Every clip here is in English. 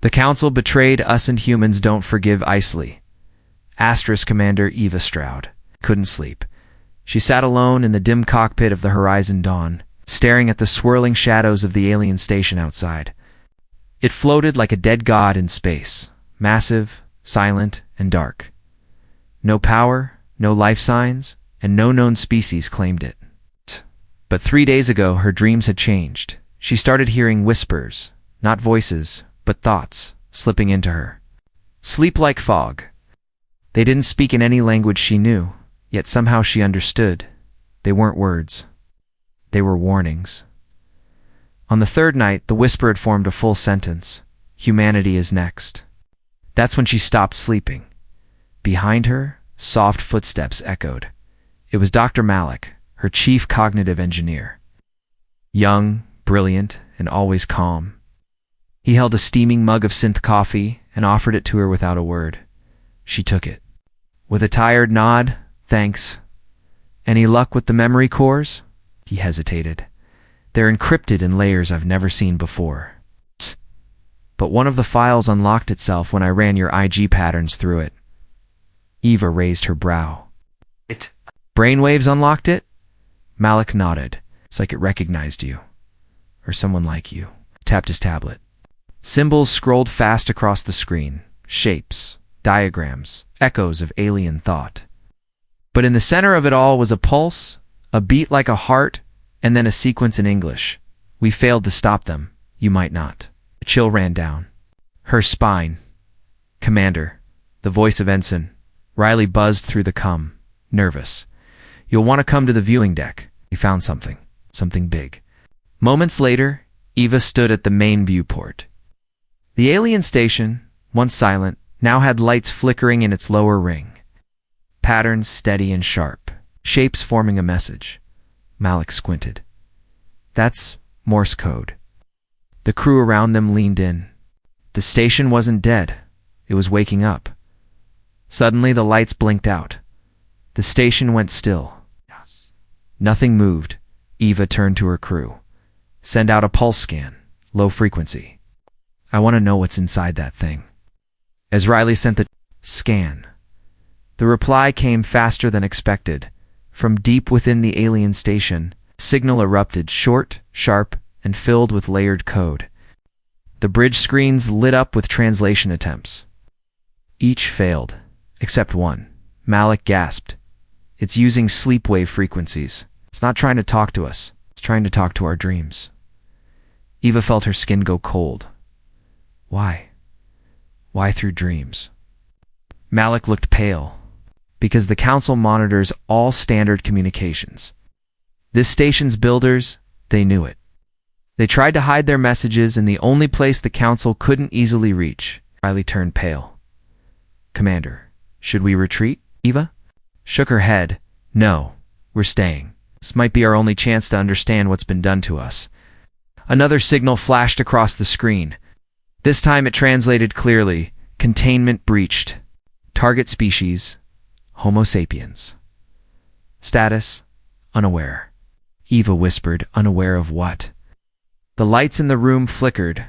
The Council betrayed us and humans don't forgive easily. Asterisk Commander Eva Stroud couldn't sleep. She sat alone in the dim cockpit of the Horizon Dawn, staring at the swirling shadows of the alien station outside. It floated like a dead god in space, massive, silent, and dark. No power, no life signs, and no known species claimed it. But 3 days ago, her dreams had changed. She started hearing whispers, not voices, but thoughts, slipping into her. Sleep like fog. They didn't speak in any language she knew, yet somehow she understood. They weren't words. They were warnings. On the third night, the whisper had formed a full sentence. Humanity is next. That's when she stopped sleeping. Behind her, soft footsteps echoed. It was Dr. Malik, her chief cognitive engineer. Young, brilliant, and always calm. He held a steaming mug of synth coffee and offered it to her without a word. She took it. With a tired nod, thanks. Any luck with the memory cores? He hesitated. They're encrypted in layers I've never seen before. But one of the files unlocked itself when I ran your IG patterns through it. Eva raised her brow. Brainwaves unlocked it? Malik nodded. It's like it recognized you. Or someone like you. Tapped his tablet. Symbols scrolled fast across the screen. Shapes, diagrams, echoes of alien thought. But in the center of it all was a pulse, a beat like a heart, and then a sequence in English. We failed to stop them. You might not. A chill ran down her spine. Commander, the voice of Ensign. Riley buzzed through the cum, nervous. You'll want to come to the viewing deck. We found something. Something big. Moments later, Eva stood at the main viewport. The alien station, once silent, now had lights flickering in its lower ring. Patterns steady and sharp. Shapes forming a message. Malik squinted. That's Morse code. The crew around them leaned in. The station wasn't dead. It was waking up. Suddenly the lights blinked out. The station went still. Nothing moved. Eva turned to her crew. Send out a pulse scan. Low frequency. I want to know what's inside that thing. As Riley sent the scan, the reply came faster than expected. From deep within the alien station, signal erupted, short, sharp, and filled with layered code. The bridge screens lit up with translation attempts. Each failed, except one. Malik gasped. It's using sleepwave frequencies. It's not trying to talk to us. It's trying to talk to our dreams. Eva felt her skin go cold. Why? Why through dreams? Malik looked pale. Because the Council monitors all standard communications. This station's builders, they knew it. They tried to hide their messages in the only place the Council couldn't easily reach. Riley turned pale. Commander, should we retreat, Eva? Shook her head. No, we're staying. This might be our only chance to understand what's been done to us. Another signal flashed across the screen. This time it translated clearly. Containment breached. Target species, Homo sapiens. Status, unaware. Eva whispered, unaware of what? The lights in the room flickered.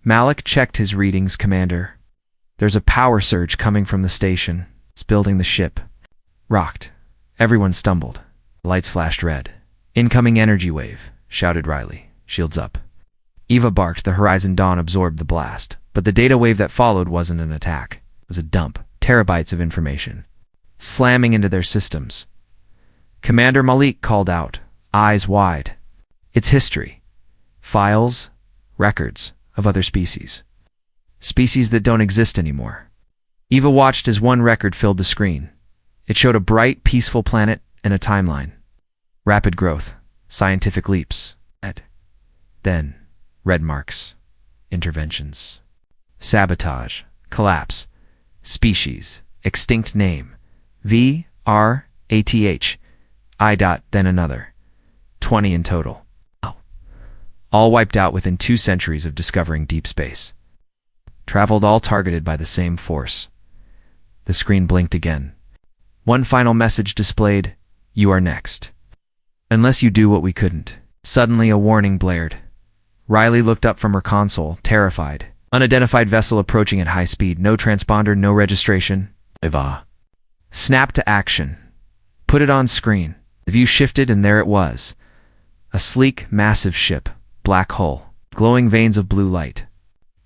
Malik checked his readings, Commander. There's a power surge coming from the station. It's building the ship. Rocked. Everyone stumbled. The lights flashed red. Incoming energy wave, shouted Riley. Shields up. Eva barked. The Horizon Dawn absorbed the blast. But the data wave that followed wasn't an attack. It was a dump. Terabytes of information. Slamming into their systems. Commander Malik called out, eyes wide. It's history. Files, records of other species. Species that don't exist anymore. Eva watched as one record filled the screen. It showed a bright, peaceful planet and a timeline. Rapid growth, scientific leaps. Then, red marks, interventions. Sabotage, collapse, species, extinct name. V-R-A-T-H. Then another. 20 in total. All wiped out within 2 centuries of discovering deep space. Traveled all targeted by the same force. The screen blinked again. One final message displayed, you are next. Unless you do what we couldn't. Suddenly a warning blared. Riley looked up from her console, terrified. Unidentified vessel approaching at high speed. No transponder, no registration. Eva. Snap to action. Put it on screen. The view shifted and there it was. A sleek, massive ship. Black hull. Glowing veins of blue light.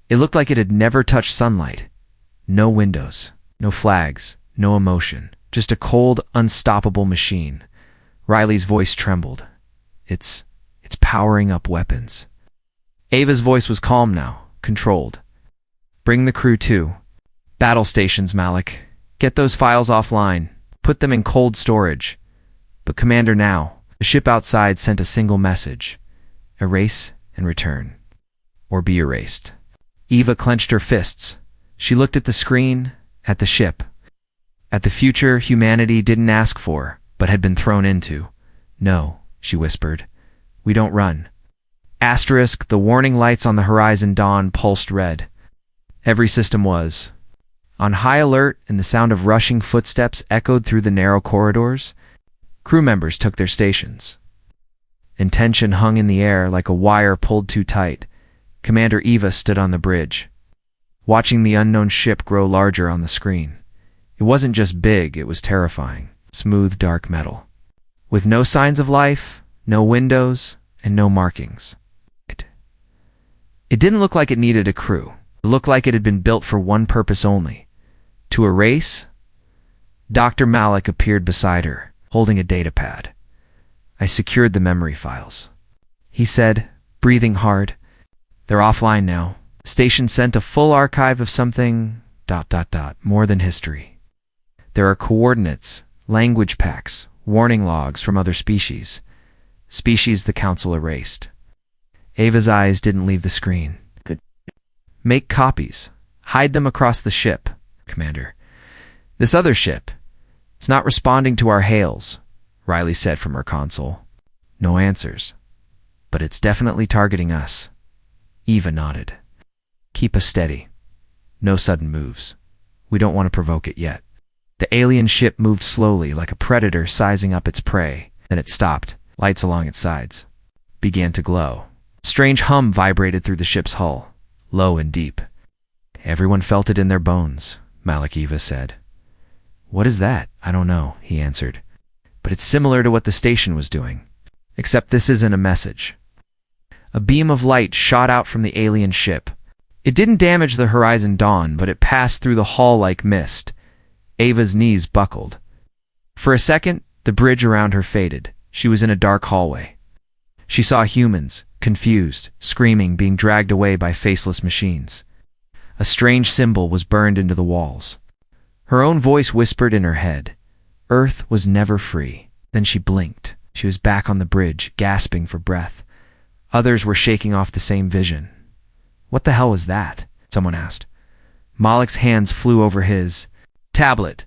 It looked like it had never touched sunlight. No windows. No flags. No emotion. Just a cold, unstoppable machine. Riley's voice trembled. It's powering up weapons. Eva's voice was calm now, controlled. Bring the crew to battle stations, Malik. Get those files offline. Put them in cold storage. But Commander, now, the ship outside sent a single message. Erase and return. Or be erased. Eva clenched her fists. She looked at the screen, at the ship. At the future humanity didn't ask for, but had been thrown into. No, she whispered. We don't run. Asterisk, the warning lights on the horizon dawn pulsed red. Every system was on high alert, and the sound of rushing footsteps echoed through the narrow corridors. Crew members took their stations. Tension hung in the air like a wire pulled too tight. Commander Eva stood on the bridge, watching the unknown ship grow larger on the screen. It wasn't just big, it was terrifying. Smooth, dark metal. With no signs of life, no windows, and no markings. It didn't look like it needed a crew. It looked like it had been built for one purpose only. To erase? Dr. Malik appeared beside her, holding a datapad. I secured the memory files. He said, breathing hard. They're offline now. The station sent a full archive of something... more than history. There are coordinates, language packs, warning logs from other species. Species the Council erased. Eva's eyes didn't leave the screen. Good. Make copies. Hide them across the ship, Commander. This other ship. It's not responding to our hails, Riley said from her console. No answers. But it's definitely targeting us. Eva nodded. Keep us steady. No sudden moves. We don't want to provoke it yet. The alien ship moved slowly like a predator sizing up its prey. Then it stopped. Lights along its sides began to glow. Strange hum vibrated through the ship's hull, low and deep. Everyone felt it in their bones, Malik Eva said. What is that? I don't know, he answered. But it's similar to what the station was doing. Except this isn't a message. A beam of light shot out from the alien ship. It didn't damage the horizon dawn, but it passed through the hull like mist. Eva's knees buckled. For a second, the bridge around her faded. She was in a dark hallway. She saw humans, confused, screaming, being dragged away by faceless machines. A strange symbol was burned into the walls. Her own voice whispered in her head. Earth was never free. Then she blinked. She was back on the bridge, gasping for breath. Others were shaking off the same vision. What the hell was that? Someone asked. Malik's hands flew over his. Tablet.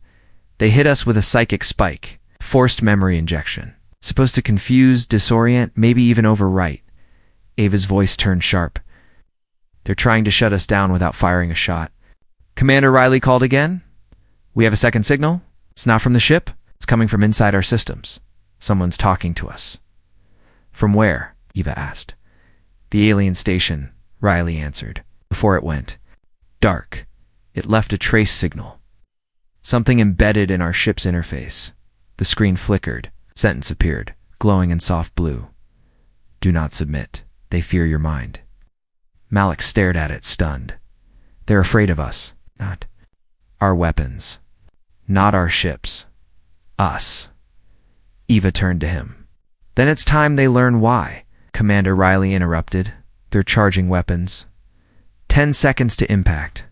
They hit us with a psychic spike. Forced memory injection. Supposed to confuse, disorient, maybe even overwrite. Eva's voice turned sharp. They're trying to shut us down without firing a shot. Commander Riley called again. We have a second signal. It's not from the ship. It's coming from inside our systems. Someone's talking to us. From where? Eva asked. The alien station, Riley answered, before it went. Dark. It left a trace signal. Something embedded in our ship's interface. The screen flickered. Sentence appeared, glowing in soft blue. Do not submit. They fear your mind. Malik stared at it, stunned. They're afraid of us, not our weapons, not our ships. Us. Eva turned to him. Then it's time they learn why, Commander Riley interrupted. They're charging weapons. 10 seconds to impact.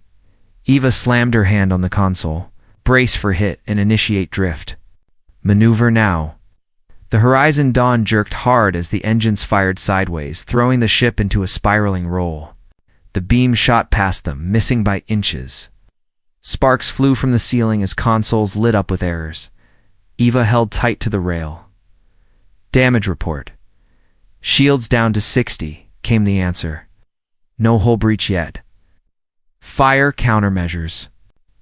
Eva slammed her hand on the console. Brace for hit and initiate drift. Maneuver now. The horizon dawn jerked hard as the engines fired sideways, throwing the ship into a spiraling roll. The beam shot past them, missing by inches. Sparks flew from the ceiling as consoles lit up with errors. Eva held tight to the rail. Damage report. Shields down to 60, came the answer. No hull breach yet. Fire countermeasures.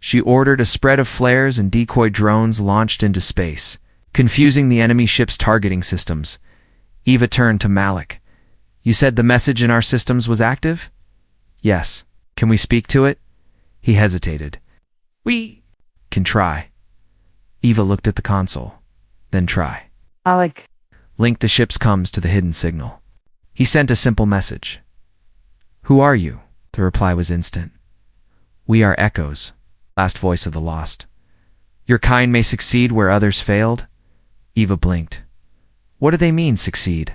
She ordered a spread of flares and decoy drones launched into space, confusing the enemy ship's targeting systems. Eva turned to Malik. You said the message in our systems was active? Yes. Can we speak to it? He hesitated. We can try. Eva looked at the console. Then try. Malik. Link the ship's comms to the hidden signal. He sent a simple message. Who are you? The reply was instant. We are echoes. Last voice of the lost. Your kind may succeed where others failed? Eva blinked. What do they mean, succeed?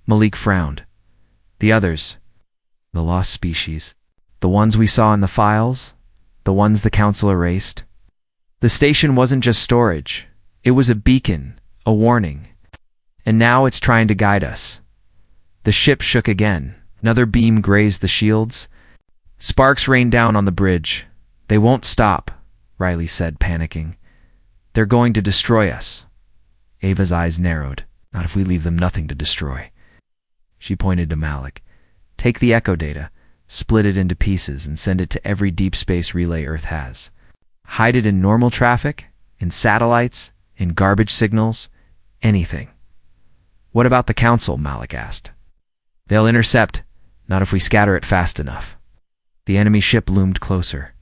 Malik frowned. The others. The lost species. The ones we saw in the files? The ones the council erased? The station wasn't just storage. It was a beacon, a warning. And now it's trying to guide us. The ship shook again. Another beam grazed the shields. Sparks rained down on the bridge. They won't stop, Riley said, panicking. They're going to destroy us. Ava's eyes narrowed. Not if we leave them nothing to destroy. She pointed to Malik. Take the echo data, split it into pieces, and send it to every deep space relay Earth has. Hide it in normal traffic, in satellites, in garbage signals, anything. What about the council? Malik asked. They'll intercept, not if we scatter it fast enough. The enemy ship loomed closer.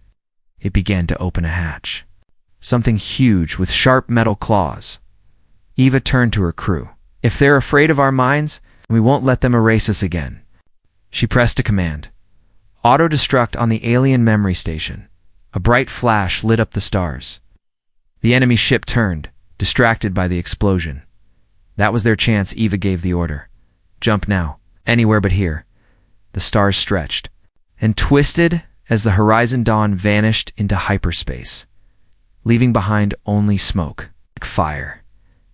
It began to open a hatch. Something huge with sharp metal claws. Eva turned to her crew. If they're afraid of our minds, we won't let them erase us again. She pressed a command. Auto-destruct on the alien memory station. A bright flash lit up the stars. The enemy ship turned, distracted by the explosion. That was their chance. Eva gave the order. Jump now. Anywhere but here. The stars stretched and twisted as the Horizon Dawn vanished into hyperspace, leaving behind only smoke, fire,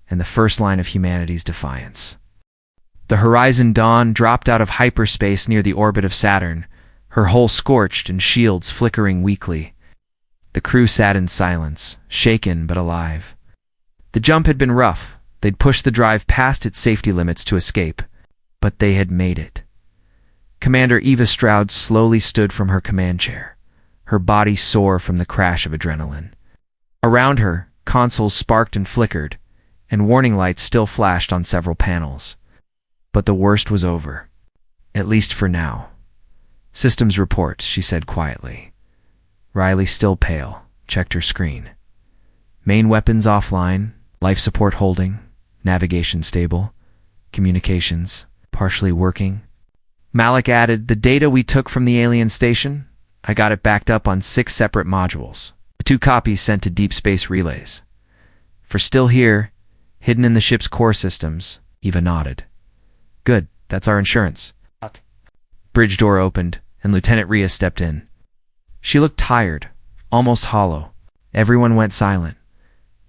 and the first line of humanity's defiance. The Horizon Dawn dropped out of hyperspace near the orbit of Saturn, her hull scorched and shields flickering weakly. The crew sat in silence, shaken but alive. The jump had been rough. They'd pushed the drive past its safety limits to escape, but they had made it. Commander Eva Stroud slowly stood from her command chair, her body sore from the crash of adrenaline. Around her, consoles sparked and flickered, and warning lights still flashed on several panels. But the worst was over, at least for now. Systems report, she said quietly. Riley, still pale, checked her screen. Main weapons offline, life support holding, navigation stable, communications partially working. Malik added, the data we took from the alien station, I got it backed up on 6 separate modules. 2 copies sent to deep space relays. For still here, hidden in the ship's core systems, Eva nodded. Good, that's our insurance. Bridge door opened, and Lieutenant Rhea stepped in. She looked tired, almost hollow. Everyone went silent.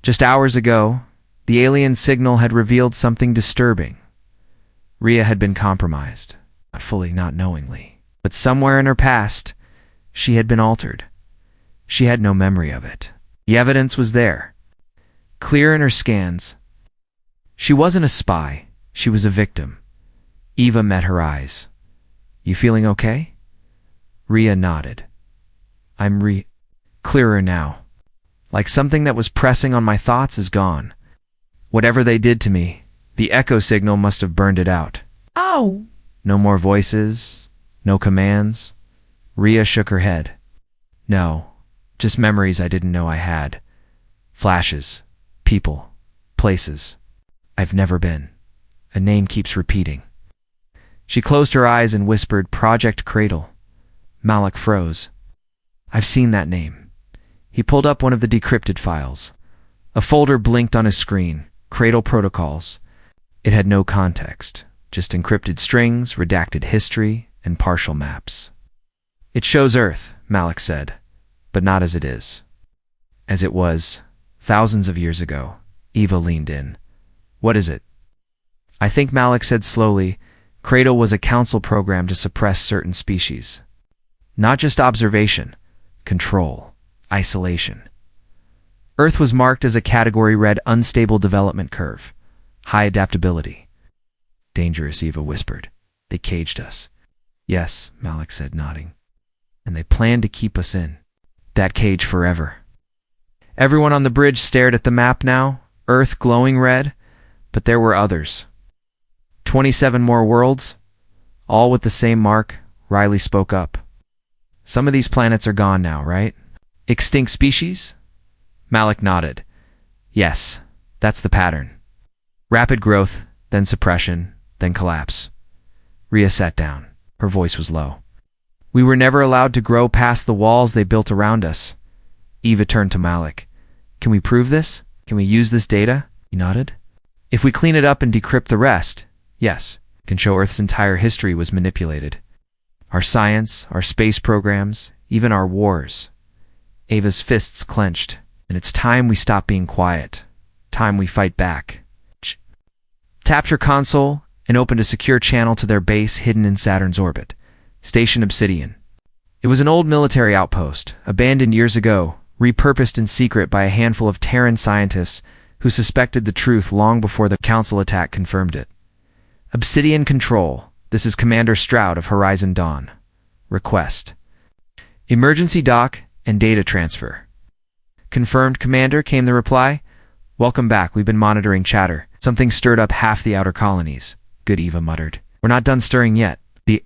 Just hours ago, the alien signal had revealed something disturbing. Rhea had been compromised, not fully, not knowingly. But somewhere in her past, she had been altered. She had no memory of it. The evidence was there, clear in her scans. She wasn't a spy. She was a victim. Eva met her eyes. You feeling okay? Rhea nodded. I'm clearer now. Like something that was pressing on my thoughts is gone. Whatever they did to me, the echo signal must have burned it out. Oh! No more voices, no commands. Rhea shook her head. No, just memories I didn't know I had. Flashes, people, places. I've never been. A name keeps repeating. She closed her eyes and whispered, Project Cradle. Malik froze. I've seen that name. He pulled up one of the decrypted files. A folder blinked on his screen. Cradle Protocols. It had no context, just encrypted strings, redacted history, and partial maps. It shows Earth, Malik said, but not as it is. As it was, thousands of years ago. Eva leaned in. What is it? I think, Malik said slowly, Cradle was a council program to suppress certain species. Not just observation, control, isolation. Earth was marked as a category red unstable development curve, high adaptability. Dangerous, Eva whispered. They caged us. Yes, Malik said, nodding. And they planned to keep us in that cage forever. Everyone on the bridge stared at the map now, Earth glowing red, but there were others. 27 more worlds, all with the same mark. Riley spoke up. Some of these planets are gone now, right? Extinct species? Malik nodded. Yes, that's the pattern. Rapid growth, then suppression, then collapse. Rhea sat down. Her voice was low. We were never allowed to grow past the walls they built around us. Eva turned to Malik. Can we prove this? Can we use this data? He nodded. If we clean it up and decrypt the rest, yes, can show Earth's entire history was manipulated. Our science, our space programs, even our wars. Eva's fists clenched. And it's time we stop being quiet. Time we fight back. Tapped her console and opened a secure channel to their base hidden in Saturn's orbit. Station Obsidian. It was an old military outpost, abandoned years ago, repurposed in secret by a handful of Terran scientists who suspected the truth long before the Council attack confirmed it. Obsidian Control. This is Commander Stroud of Horizon Dawn. Request. Emergency dock and data transfer. Confirmed, Commander, came the reply. Welcome back. We've been monitoring chatter. Something stirred up half the outer colonies. Good, Eva muttered. We're not done stirring yet. The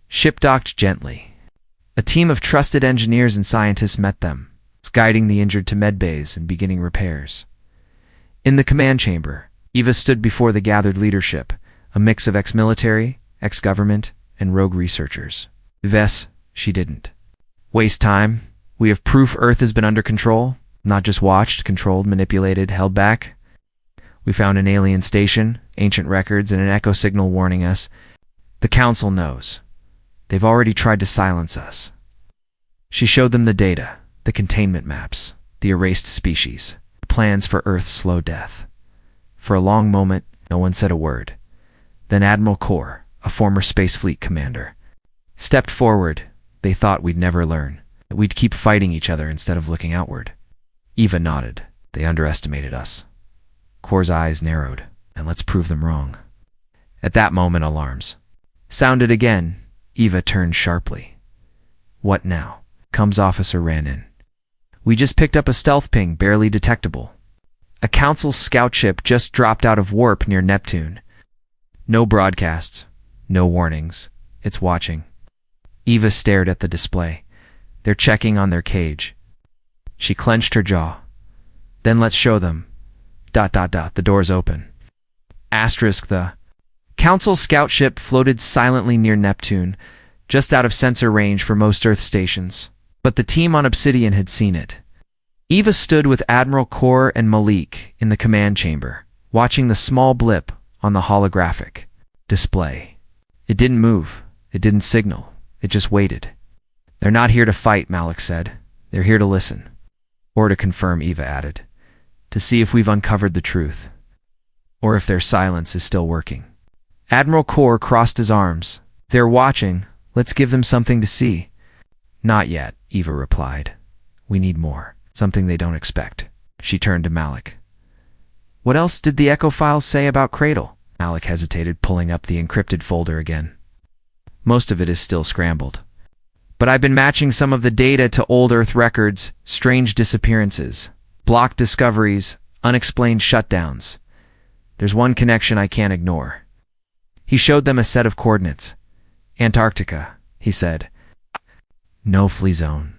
ship docked gently. A team of trusted engineers and scientists met them, guiding the injured to medbays and beginning repairs. In the command chamber, Eva stood before the gathered leadership, a mix of ex-military, ex-government, and rogue researchers. Ves, she didn't waste time. We have proof Earth has been under control, not just watched, controlled, manipulated, held back. We found an alien station, ancient records, and an echo signal warning us. The Council knows. They've already tried to silence us. She showed them the data, the containment maps, the erased species, plans for Earth's slow death. For a long moment, no one said a word. Then Admiral Kor, a former Space Fleet commander, stepped forward. They thought we'd never learn. That we'd keep fighting each other instead of looking outward. Eva nodded. They underestimated us. Kor's eyes narrowed. And let's prove them wrong. At that moment, alarms sounded again. Eva turned sharply. What now? Comms officer ran in. We just picked up a stealth ping, barely detectable. A Council scout ship just dropped out of warp near Neptune. No broadcasts. No warnings. It's watching. Eva stared at the display. They're checking on their cage. She clenched her jaw. Then let's show them. ... The door's open. Asterisk the Council scout ship floated silently near Neptune, just out of sensor range for most Earth stations. But the team on Obsidian had seen it. Eva stood with Admiral Kor and Malik in the command chamber, watching the small blip on the holographic display. It didn't move. It didn't signal. It just waited. They're not here to fight, Malik said. They're here to listen. Or to confirm, Eva added. To see if we've uncovered the truth. Or if their silence is still working. Admiral Kor crossed his arms. They're watching. Let's give them something to see. Not yet, Eva replied. We need more. Something they don't expect. She turned to Malik. What else did the echo files say about Cradle? Malik hesitated, pulling up the encrypted folder again. Most of it is still scrambled. But I've been matching some of the data to old Earth records, strange disappearances, blocked discoveries, unexplained shutdowns. There's one connection I can't ignore. He showed them a set of coordinates. Antarctica, he said. No flea zone.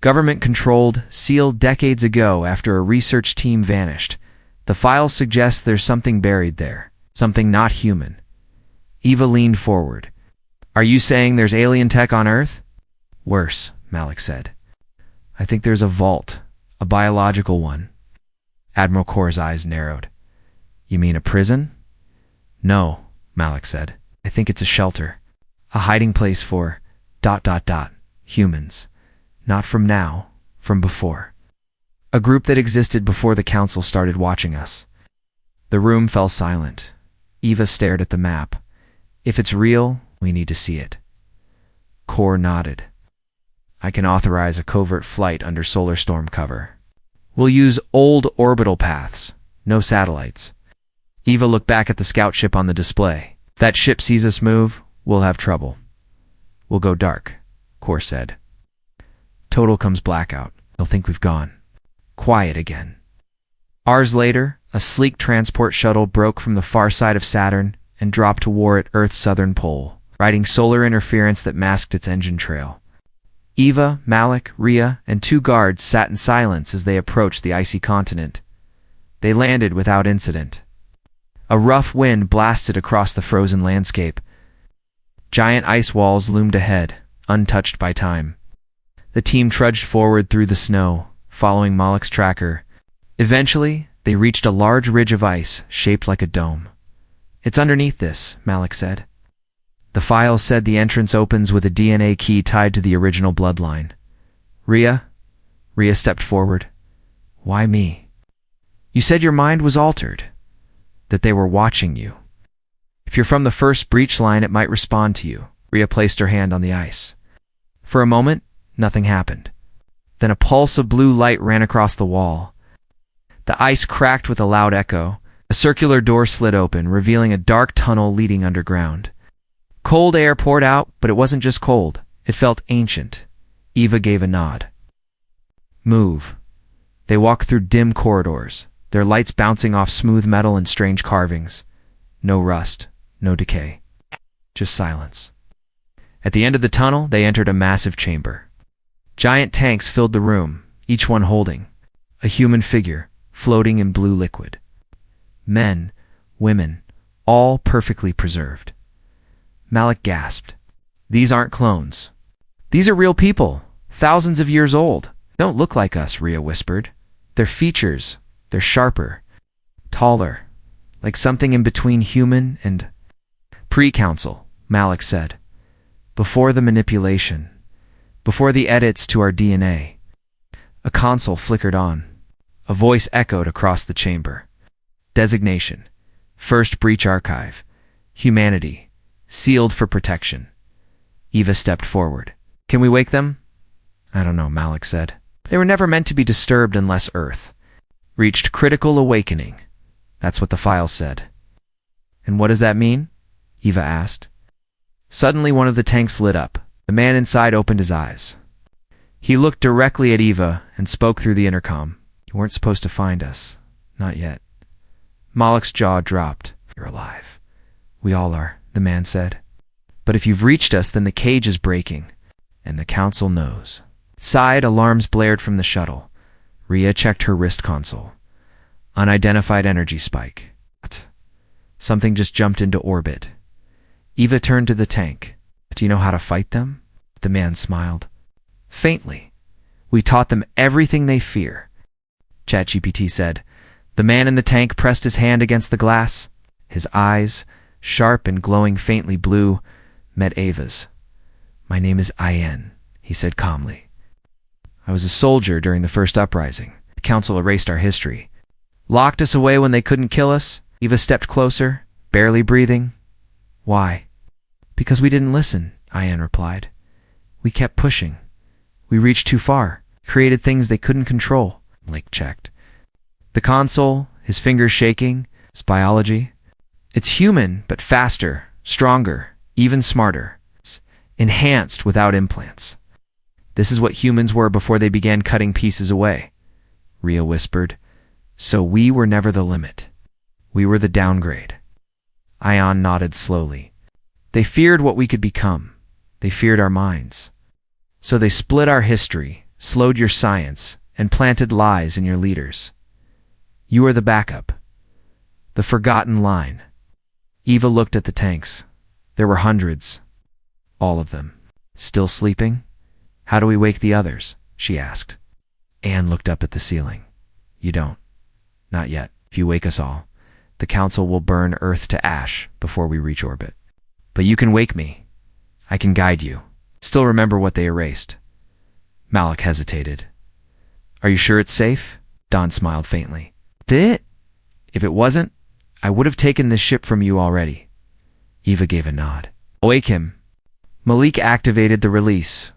Government-controlled, sealed decades ago after a research team vanished. The files suggest there's something buried there, something not human. Eva leaned forward. Are you saying there's alien tech on Earth? Worse, Malik said. I think there's a vault, a biological one. Admiral Kor's eyes narrowed. You mean a prison? No, Malik said. I think it's a shelter, a hiding place for ... humans. Not from now, from before. A group that existed before the Council started watching us. The room fell silent. Eva stared at the map. If it's real, we need to see it. Kor nodded. I can authorize a covert flight under solar storm cover. We'll use old orbital paths, no satellites. Eva looked back at the scout ship on the display. If that ship sees us move, we'll have trouble. We'll go dark, Kor said. Total comes blackout. They'll think we've gone. Quiet again. Hours later, a sleek transport shuttle broke from the far side of Saturn and dropped to war at Earth's southern pole, riding solar interference that masked its engine trail. Eva, Malik, Rhea, and 2 guards sat in silence as they approached the icy continent. They landed without incident. A rough wind blasted across the frozen landscape. Giant ice walls loomed ahead, untouched by time. The team trudged forward through the snow, following Malik's tracker. Eventually, they reached a large ridge of ice shaped like a dome. "It's underneath this," Malik said. The file said the entrance opens with a DNA key tied to the original bloodline. Rhea stepped forward. "Why me?" "You said your mind was altered, that they were watching you. If you're from the first breach line, it might respond to you." Rhea placed her hand on the ice. For a moment, nothing happened. Then a pulse of blue light ran across the wall. The ice cracked with a loud echo. A circular door slid open, revealing a dark tunnel leading underground. Cold air poured out, but it wasn't just cold. It felt ancient. Eva gave a nod. "Move." They walked through dim corridors, their lights bouncing off smooth metal and strange carvings. No rust, no decay. Just silence. At the end of the tunnel, they entered a massive chamber. Giant tanks filled the room, each one holding a human figure floating in blue liquid. Men, women, all perfectly preserved. Malik gasped. "These aren't clones. These are real people, thousands of years old. Don't look like us," Rhea whispered. "Their features, they're sharper, taller, like something in between human and—" "Pre-council," Malik said. "Before the manipulation, before the edits to our DNA." A console flickered on. A voice echoed across the chamber. "Designation: First Breach Archive. Humanity. Sealed for protection." Eva stepped forward. "Can we wake them?" "I don't know," Malik said. "They were never meant to be disturbed unless Earth reached critical awakening." That's what the file said. "And what does that mean?" Eva asked. Suddenly one of the tanks lit up. The man inside opened his eyes. He looked directly at Eva and spoke through the intercom. "You weren't supposed to find us. Not yet." Malik's jaw dropped. "You're alive." "We all are," the man said. "But if you've reached us, then the cage is breaking, and the council knows." Side alarms blared from the shuttle. Rhea checked her wrist console. Unidentified energy spike. Something just jumped into orbit. Eva turned to the tank. "Do you know how to fight them?" The man smiled. "Faintly. We taught them everything they fear," ChatGPT said. The man in the tank pressed his hand against the glass. His eyes, sharp and glowing faintly blue, met Eva's. "My name is Ian," he said calmly. "I was a soldier during the first uprising. The council erased our history. Locked us away when they couldn't kill us." Eva stepped closer, barely breathing. "Why?" "Because we didn't listen," Ian replied. "We kept pushing. We reached too far, created things they couldn't control." Blake checked. The console, his fingers shaking, his biology. "It's human, but faster, stronger, even smarter. It's enhanced without implants. This is what humans were before they began cutting pieces away," Rhea whispered. "So we were never the limit. We were the downgrade." Ion nodded slowly. "They feared what we could become. They feared our minds. So they split our history, slowed your science, and planted lies in your leaders. You are the backup. The forgotten line." Eva looked at the tanks. There were hundreds. All of them. "Still sleeping? How do we wake the others?" she asked. Anne looked up at the ceiling. "You don't. Not yet. If you wake us all, the council will burn Earth to ash before we reach orbit. But you can wake me. I can guide you. Still remember what they erased." Malik hesitated. "Are you sure it's safe?" Don smiled faintly. "If it wasn't, I would have taken this ship from you already." Eva gave a nod. "Wake him." Malik activated the release.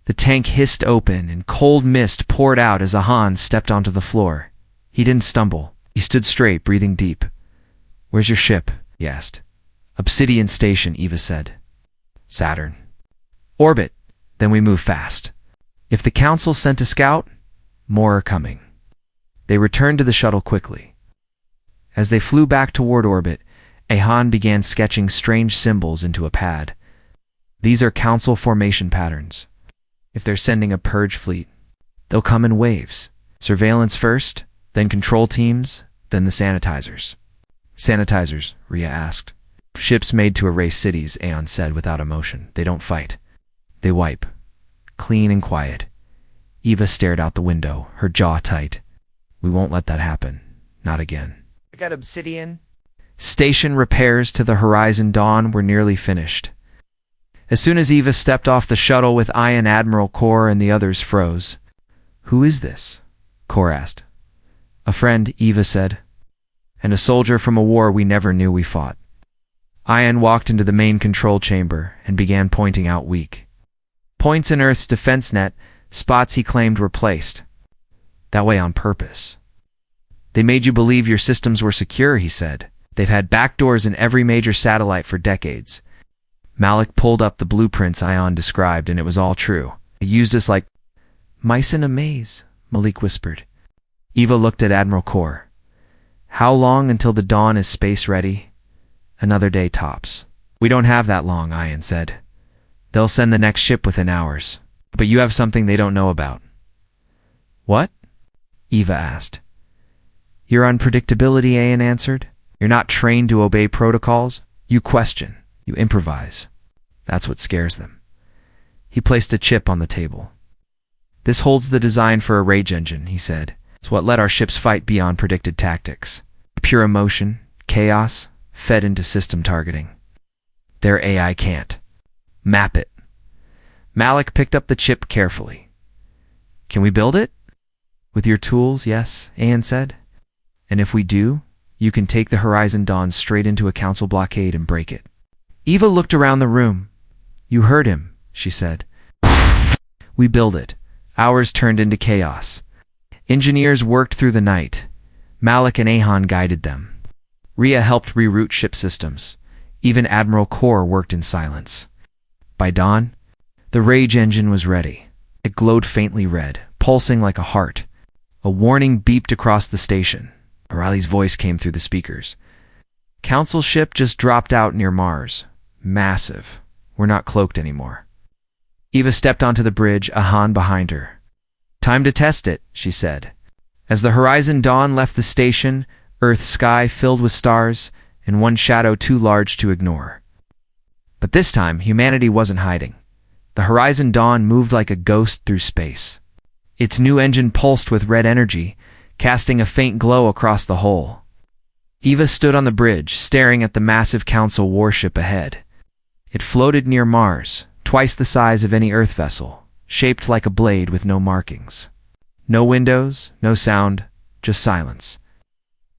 The tank hissed open and cold mist poured out as Ahan stepped onto the floor. He didn't stumble. He stood straight, breathing deep. "Where's your ship?" he asked. "Obsidian Station," Eva said. "Saturn." "Orbit. Then we move fast. If the council sent a scout, more are coming." They returned to the shuttle quickly. As they flew back toward orbit, Ahan began sketching strange symbols into a pad. "These are council formation patterns." If they're sending a purge fleet, they'll come in waves. Surveillance first, then control teams, then the sanitizers. Sanitizers, Rhea asked. Ships made to erase cities, Aeon said without emotion. They don't fight. They wipe. Clean and quiet. Eva stared out the window, her jaw tight. We won't let that happen. Not again. I got obsidian. Station repairs to the Horizon Dawn were nearly finished. As soon as Eva stepped off the shuttle with Ian, Admiral Kor and the others froze. Who is this? Kor asked. A friend, Eva said. And a soldier from a war we never knew we fought. Ian walked into the main control chamber and began pointing out weak points in Earth's defense net, spots he claimed were placed. That way on purpose. They made you believe your systems were secure, he said. They've had backdoors in every major satellite for decades. Malik pulled up the blueprints Ion described, and it was all true. They used us like mice in a maze, Malik whispered. Eva looked at Admiral Kor. How long until the Dawn is space ready? Another day tops. We don't have that long, Ian said. They'll send the next ship within hours. But you have something they don't know about. What? Eva asked. Your unpredictability, Ian answered. You're not trained to obey protocols. You question. You improvise. That's what scares them. He placed a chip on the table. This holds the design for a rage engine, he said. It's what let our ships fight beyond predicted tactics. Pure emotion, chaos, fed into system targeting. Their AI can't. Map it. Malik picked up the chip carefully. Can we build it? With your tools, yes, Ian said. And if we do, you can take the Horizon Dawn straight into a council blockade and break it. Eva looked around the room. You heard him, she said. We build it. Hours turned into chaos. Engineers worked through the night. Malik and Ahan guided them. Rhea helped reroute ship systems. Even Admiral Kor worked in silence. By dawn, the rage engine was ready. It glowed faintly red, pulsing like a heart. A warning beeped across the station. O'Reilly's voice came through the speakers. Council ship just dropped out near Mars. Massive. We're not cloaked anymore. Eva stepped onto the bridge, Ahan behind her. Time to test it, she said. As the Horizon Dawn left the station, Earth's sky filled with stars, and one shadow too large to ignore. But this time, humanity wasn't hiding. The Horizon Dawn moved like a ghost through space. Its new engine pulsed with red energy, casting a faint glow across the whole. Eva stood on the bridge, staring at the massive Council warship ahead. It floated near Mars, twice the size of any Earth vessel, shaped like a blade with no markings. No windows, no sound, just silence.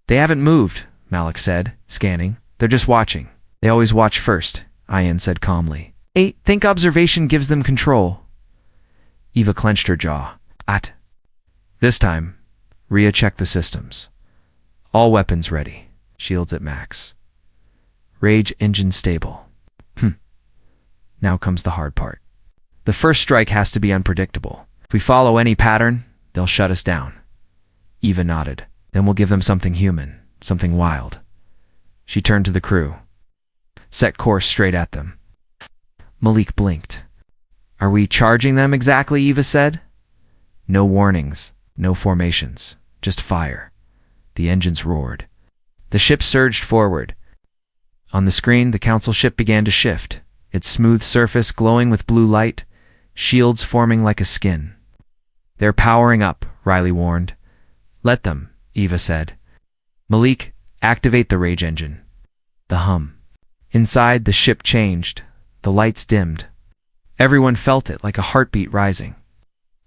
They haven't moved, Malik said, scanning. They're just watching. They always watch first, Ian said calmly. Think observation gives them control. Eva clenched her jaw. This time, Rhea checked the systems. All weapons ready. Shields at max. Rage engine stable. Now comes the hard part. The first strike has to be unpredictable. If we follow any pattern, they'll shut us down. Eva nodded. Then we'll give them something human, something wild. She turned to the crew. Set course straight at them. Malik blinked. Are we charging them exactly, Eva said. No warnings, no formations, just fire. The engines roared. The ship surged forward. On the screen, the council ship began to shift, its smooth surface glowing with blue light, shields forming like a skin. They're powering up, Riley warned. Let them, Eva said. Malik, activate the rage engine. The hum. Inside, the ship changed. The lights dimmed. Everyone felt it like a heartbeat rising.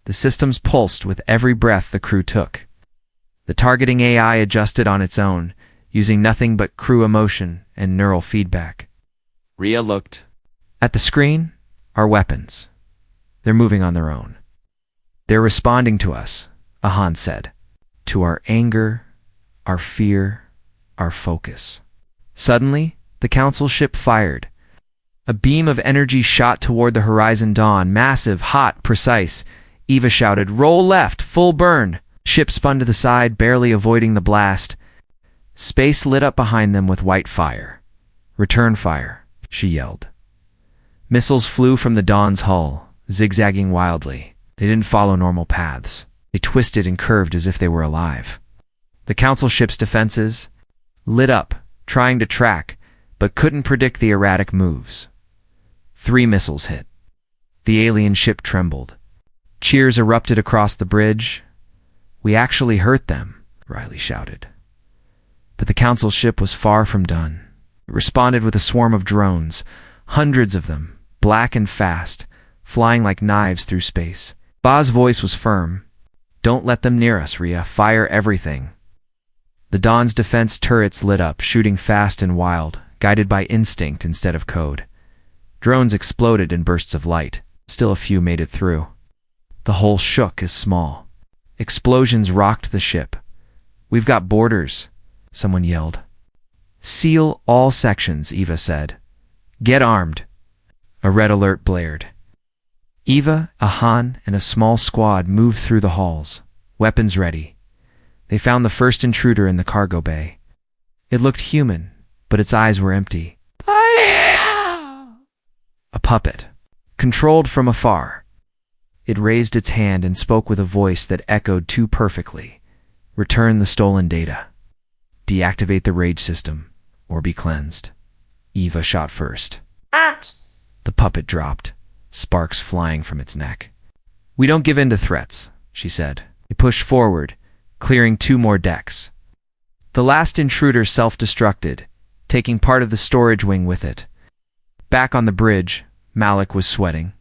The systems pulsed with every breath the crew took. The targeting AI adjusted on its own, using nothing but crew emotion and neural feedback. Rhea looked. At the screen, our weapons. They're moving on their own. They're responding to us, Ahan said. To our anger, our fear, our focus. Suddenly, the council ship fired. A beam of energy shot toward the Horizon Dawn, massive, hot, precise. Eva shouted, "Roll left, full burn!" Ship spun to the side, barely avoiding the blast. Space lit up behind them with white fire. "Return fire," she yelled. Missiles flew from the Dawn's hull, zigzagging wildly. They didn't follow normal paths. They twisted and curved as if they were alive. The Council ship's defenses lit up, trying to track, but couldn't predict the erratic moves. 3 missiles hit. The alien ship trembled. Cheers erupted across the bridge. "We actually hurt them," Riley shouted. But the Council ship was far from done. It responded with a swarm of drones, hundreds of them, black and fast, flying like knives through space. Ba's voice was firm. "Don't let them near us, Rhea. Fire everything." The Dawn's defense turrets lit up, shooting fast and wild, guided by instinct instead of code. Drones exploded in bursts of light. Still a few made it through. The hull shook as small. Explosions rocked the ship. "We've got boarders," someone yelled. "Seal all sections," Eva said. "Get armed." A red alert blared. Eva, Ahan, and a small squad moved through the halls, weapons ready. They found the first intruder in the cargo bay. It looked human, but its eyes were empty. A puppet, controlled from afar. It raised its hand and spoke with a voice that echoed too perfectly. "Return the stolen data. Deactivate the rage system, or be cleansed." Eva shot first. The puppet dropped, sparks flying from its neck. "We don't give in to threats," she said. It pushed forward, clearing 2 more decks. The last intruder self-destructed, taking part of the storage wing with it. Back on the bridge, Malik was sweating.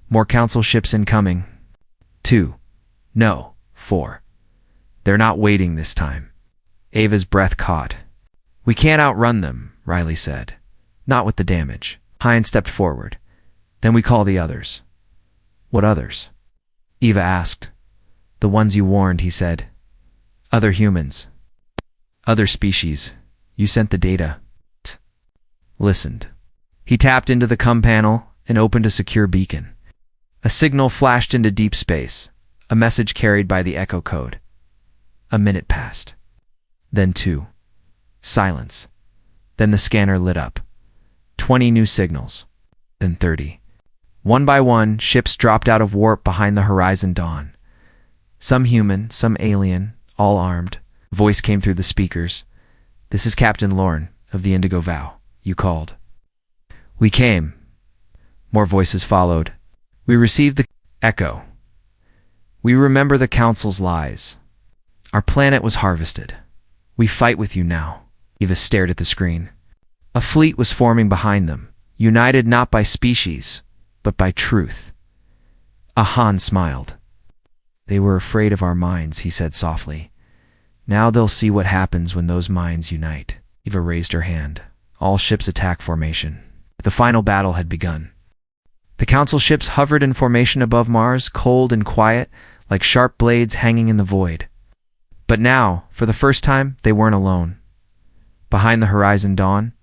More Council ships incoming. 2. No, 4. They're not waiting this time. Ava's breath caught. "We can't outrun them," Riley said. "Not with the damage." Hine stepped forward. "Then we call the others." "What others?" Eva asked. "The ones you warned," he said. "Other humans. Other species. You sent the data." Listened. He tapped into the comm panel and opened a secure beacon. A signal flashed into deep space, a message carried by the echo code. A minute passed. Then 2. Silence. Then the scanner lit up. 20 new signals. Then 30. One by one, ships dropped out of warp behind the horizon dawn. Some human, some alien, all armed. A voice came through the speakers. "This is Captain Lorne of the Indigo Vow. You called." "We came." More voices followed. "We received the echo. We remember the Council's lies. Our planet was harvested. We fight with you now." Eva stared at the screen. A fleet was forming behind them, united not by species, but by truth. Ahan smiled. "They were afraid of our minds," he said softly. "Now they'll see what happens when those minds unite." Eva raised her hand. All ships attack formation. The final battle had begun. The Council ships hovered in formation above Mars, cold and quiet, like sharp blades hanging in the void. But now, for the first time, they weren't alone. Behind the horizon dawn,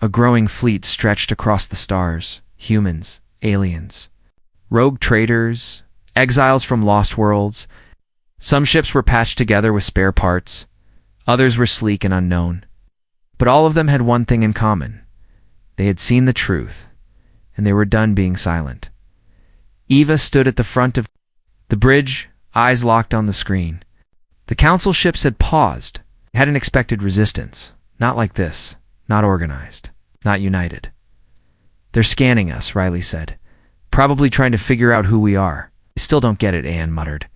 a growing fleet stretched across the stars. Humans, aliens, rogue traders, exiles from lost worlds. Some ships were patched together with spare parts. Others were sleek and unknown. But all of them had one thing in common. They had seen the truth, and they were done being silent. Eva stood at the front of the bridge, eyes locked on the screen. The Council ships had paused, hadn't expected resistance. Not like this, not organized, not united. "They're scanning us," Riley said. "Probably trying to figure out who we are." "I still don't get it," Anne muttered.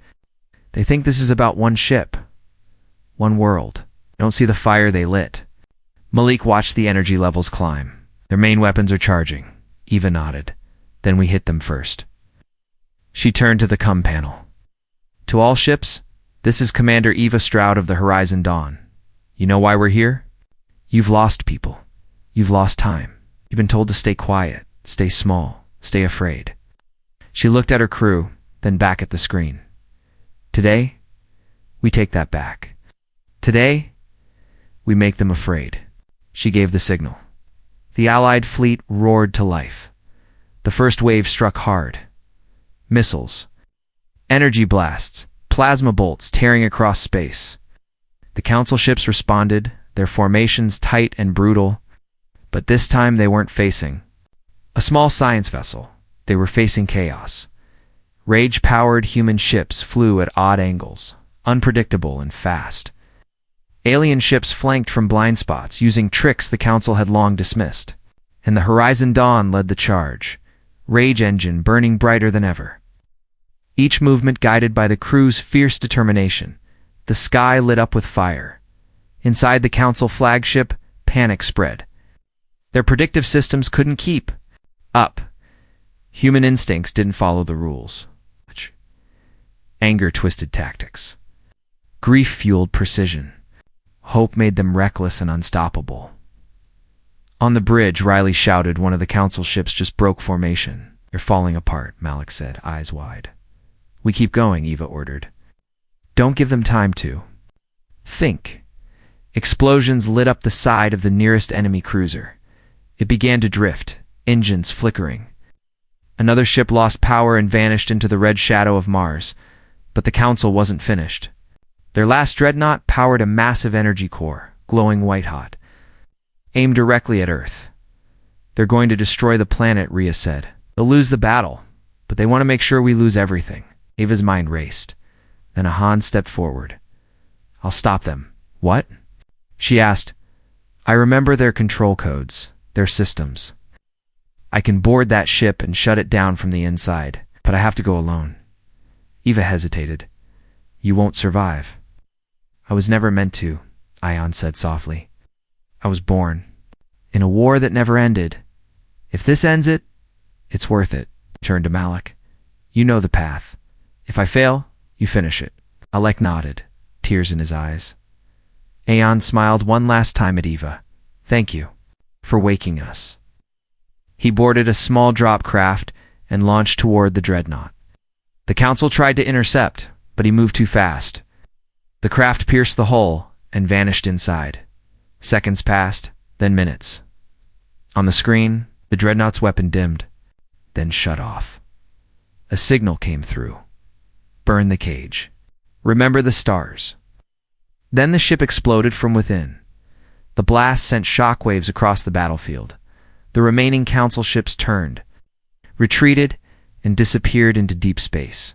"They think this is about one ship, one world. I don't see the fire they lit." Malik watched the energy levels climb. "Their main weapons are charging." Eva nodded. "Then we hit them first." She turned to the comm panel. "To all ships, this is Commander Eva Stroud of the Horizon Dawn. You know why we're here? You've lost people. You've lost time. You've been told to stay quiet, stay small, stay afraid." She looked at her crew, then back at the screen. "Today, we take that back. Today, we make them afraid." She gave the signal. The Allied fleet roared to life. The first wave struck hard. Missiles, energy blasts, plasma bolts tearing across space. The Council ships responded, their formations tight and brutal, but this time they weren't facing a small science vessel. They were facing chaos. Rage-powered human ships flew at odd angles, unpredictable and fast. Alien ships flanked from blind spots, using tricks the Council had long dismissed. And the Horizon Dawn led the charge, rage engine burning brighter than ever. Each movement guided by the crew's fierce determination. The sky lit up with fire. Inside the Council flagship, panic spread. Their predictive systems couldn't keep up. Human instincts didn't follow the rules. Anger twisted tactics. Grief fueled precision. Hope made them reckless and unstoppable. On the bridge, Riley shouted, "One of the Council ships just broke formation." "They're falling apart," Malik said, eyes wide. "We keep going," Eva ordered. "Don't give them time to think." Explosions lit up the side of the nearest enemy cruiser. It began to drift, engines flickering. Another ship lost power and vanished into the red shadow of Mars, but the Council wasn't finished. Their last dreadnought powered a massive energy core, glowing white-hot, aimed directly at Earth. "They're going to destroy the planet," Rhea said. "They'll lose the battle, but they want to make sure we lose everything." Eva's mind raced. Then Ahan stepped forward. "I'll stop them." "What?" she asked. "I remember their control codes, their systems. I can board that ship and shut it down from the inside, but I have to go alone." Eva hesitated. "You won't survive." "I was never meant to," Ion said softly. "I was born in a war that never ended. If this ends it, it's worth it." He turned to Malik. "You know the path. If I fail, you finish it." Alek nodded, tears in his eyes. Aeon smiled one last time at Eva. "Thank you for waking us." He boarded a small drop craft and launched toward the dreadnought. The Council tried to intercept, but he moved too fast. The craft pierced the hull and vanished inside. Seconds passed, then minutes. On the screen, the dreadnought's weapon dimmed, then shut off. A signal came through. "Burn the cage. Remember the stars." Then the ship exploded from within. The blast sent shockwaves across the battlefield. The remaining Council ships turned, retreated, and disappeared into deep space.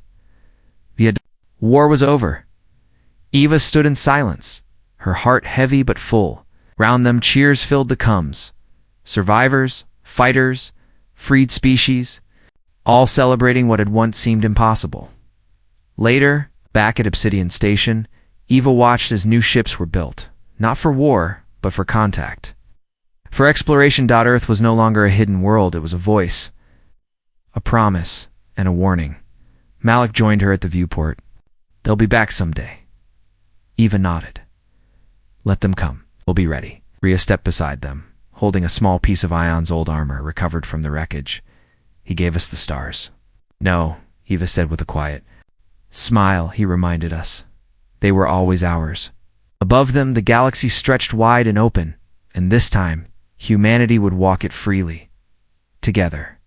The war was over. Eva stood in silence, her heart heavy but full. Round them, cheers filled the coms. Survivors, fighters, freed species, all celebrating what had once seemed impossible. Later, back at Obsidian Station, Eva watched as new ships were built, not for war, but for contact. For exploration. Earth was no longer a hidden world, it was a voice, a promise, and a warning. Malik joined her at the viewport. "They'll be back someday." Eva nodded. "Let them come. We'll be ready." Rhea stepped beside them, holding a small piece of Ion's old armor recovered from the wreckage. "He gave us the stars." "No," Eva said with a quiet smile, "he reminded us. They were always ours." Above them, the galaxy stretched wide and open, and this time, humanity would walk it freely, together.